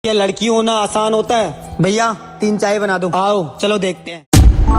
क्या लड़की होना आसान होता है? भैया 3 चाय बना दो। आओ चलो देखते हैं।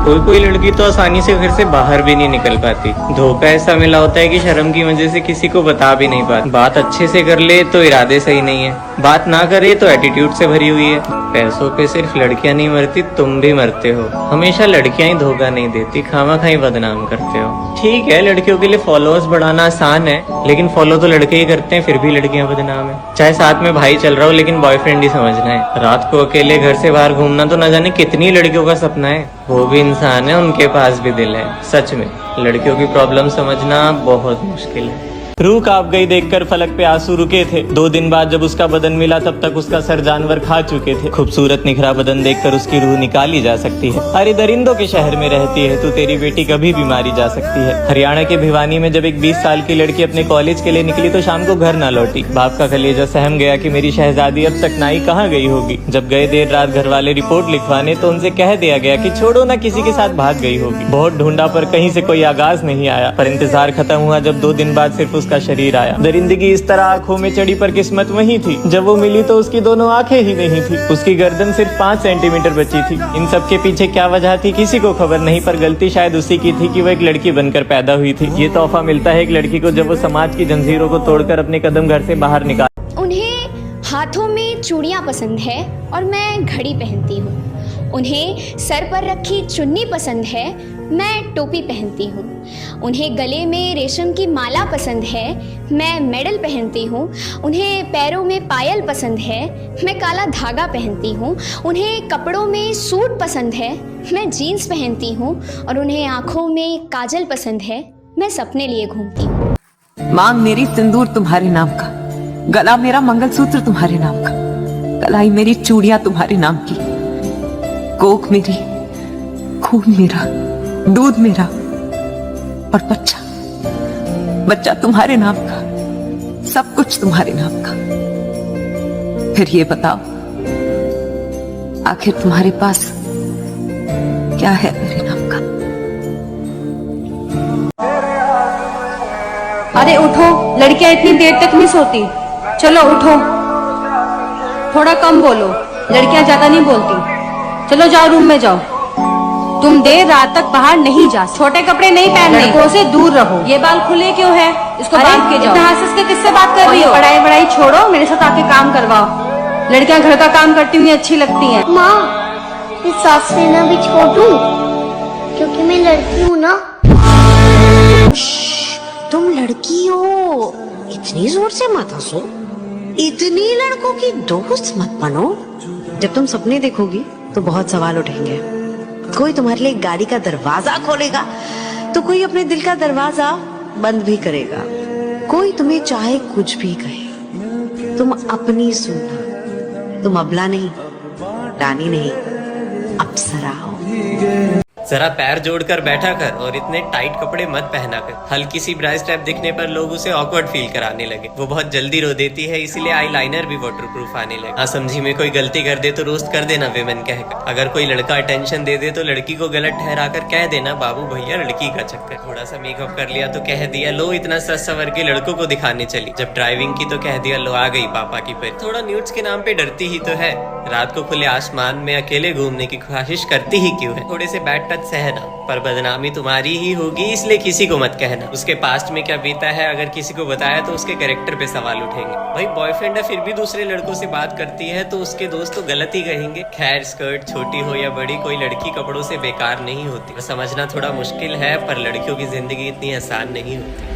कोई कोई लड़की तो आसानी से घर से बाहर भी नहीं निकल पाती। धोखा ऐसा मिला होता है कि शर्म की वजह से किसी को बता भी नहीं पाती। बात अच्छे से कर ले तो इरादे सही नहीं है, बात ना करे तो एटीट्यूड से भरी हुई है। पैसों पे सिर्फ लड़कियां नहीं मरती, तुम भी मरते हो। हमेशा लड़कियां ही धोखा नहीं देती, खामा खाई बदनाम करते हो। ठीक है, लड़कियों के लिए फॉलोअर्स बढ़ाना आसान है, लेकिन फॉलो तो लड़के ही करते हैं, फिर भी लड़कियां बदनाम है। चाहे साथ में भाई चल रहा हो, लेकिन बॉयफ्रेंड ही समझना है। रात को अकेले घर से बाहर घूमना तो न जाने कितनी लड़कियों का सपना है। वो भी इंसान है, उनके पास भी दिल है। सच में लड़कियों की प्रॉब्लम समझना बहुत मुश्किल है। रूह कांप गई देखकर फलक पे आंसू रुके थे। 2 दिन बाद जब उसका बदन मिला तब तक उसका सर जानवर खा चुके थे। खूबसूरत निखरा बदन देखकर उसकी रूह निकाली जा सकती है। अरे दरिंदों के शहर में रहती है तू, तेरी बेटी कभी भी मारी जा सकती है। हरियाणा के भिवानी में जब एक 20 साल की लड़की अपने कॉलेज के लिए निकली तो शाम को घर न लौटी। बाप का कलेजा सहम गया कि मेरी शहजादी अब तक नाई कहाँ गई होगी। जब गए देर रात घर वाले रिपोर्ट लिखवाने तो उनसे कह दिया गया कि छोड़ो ना, किसी के साथ भाग गई होगी। बहुत ढूंढा पर कहीं से कोई आगाज नहीं आया। पर इंतजार खत्म हुआ जब 2 दिन बाद सिर्फ उसका शरीर आया। दरिंदगी इस तरह आंखों में चढ़ी पर किस्मत वही थी। जब वो मिली तो उसकी दोनों आंखें ही नहीं थी, उसकी गर्दन सिर्फ 5 सेंटीमीटर बची थी। इन सब के पीछे क्या वजह थी किसी को खबर नहीं, पर गलती शायद उसी की थी कि वो एक लड़की बनकर पैदा हुई थी। ये तोहफा मिलता है एक लड़की को जब वो समाज की जंजीरों को तोड़कर अपने कदम घर से बाहर निकाल। उन्हें हाथों में चूड़ियाँ पसंद है और मैं घड़ी पहनती हूँ। उन्हें सर पर रखी चुन्नी पसंद है, मैं टोपी पहनती हूँ। उन्हें गले में रेशम की माला पसंद है, मैं मेडल पहनती हूँ। उन्हें पैरों में पायल पसंद है, मैं काला धागा पहनती हूँ। उन्हें कपड़ों में सूट पसंद है, मैं जीन्स पहनती हूँ। और उन्हें आँखों में काजल पसंद है, मैं सपने लिए घूमती हूँ। मांग मेरी सिंदूर तुम्हारे नाम का, गला मेरा मंगलसूत्र तुम्हारे नाम का, कलाई मेरी चूड़ियां तुम्हारे नाम की, कोख मेरी, खून मेरा, दूध मेरा और बच्चा तुम्हारे नाम का, सब कुछ तुम्हारे नाम का। फिर ये बताओ आखिर तुम्हारे पास क्या है मेरे नाम का? अरे उठो, लड़कियां इतनी देर तक नहीं सोती। चलो उठो, थोड़ा कम बोलो, लड़कियां ज्यादा नहीं बोलती। चलो जाओ, रूम में जाओ। तुम देर रात तक बाहर नहीं जा, छोटे कपड़े नहीं पहनने, लड़कों से दूर रहो। ये बाल खुले क्यों है? इसको बांध के जाओ। हंस के किससे बात कर रही हो? पढ़ाई छोड़ो, मेरे साथ आके काम करवाओ। लड़कियां घर का काम करती हुई अच्छी लगती हैं। माँ, इस सांस लेना भी छोड़ दूं, क्योंकि मैं लड़की हूँ ना। तुम लड़की हो, इतनी जोर से मत हंसो। इतनी लड़कों की दोस्त मत बनो। जब तुम सपने देखोगी तो बहुत सवाल उठेंगे। कोई तुम्हारे लिए गाड़ी का दरवाजा खोलेगा तो कोई अपने दिल का दरवाजा बंद भी करेगा। कोई तुम्हें चाहे कुछ भी कहे, तुम अपनी सुनना। तुम अबला नहीं, रानी नहीं, अप्सरा हो। जरा पैर जोड़कर बैठा कर और इतने टाइट कपड़े मत पहना कर। हल्की सी ब्राइट स्टेप दिखने पर लोग उसे ऑकवर्ड फील कराने लगे। वो बहुत जल्दी रो देती है, इसीलिए आईलाइनर भी वाटरप्रूफ आने लगे। हाँ, समझी में कोई गलती कर दे तो रोस्ट कर देना विमेन कहकर। अगर कोई लड़का अटेंशन दे दे तो लड़की को गलत ठहरा कर कह देना बाबू भैया लड़की का चक्कर। थोड़ा सा मेकअप कर लिया तो कह दिया लो इतना सज सवर के लड़कों को दिखाने चली। जब ड्राइविंग की तो कह दिया लो आ गई पापा की परी। थोड़ा न्यूड्स के नाम पे डरती ही तो है। रात को खुले आसमान में अकेले घूमने की ख्वाहिश करती ही क्यों है? थोड़े से बैड टच सहना, पर बदनामी तुम्हारी ही होगी, इसलिए किसी को मत कहना। उसके पास्ट में क्या बीता है अगर किसी को बताया तो उसके कैरेक्टर पे सवाल उठेंगे। भाई बॉयफ्रेंड है फिर भी दूसरे लड़कों से बात करती है तो उसके दोस्त तो गलत ही कहेंगे। खैर, स्कर्ट छोटी हो या बड़ी, कोई लड़की कपड़ों से बेकार नहीं होती। समझना थोड़ा मुश्किल है, पर लड़कियों की जिंदगी इतनी आसान नहीं होती।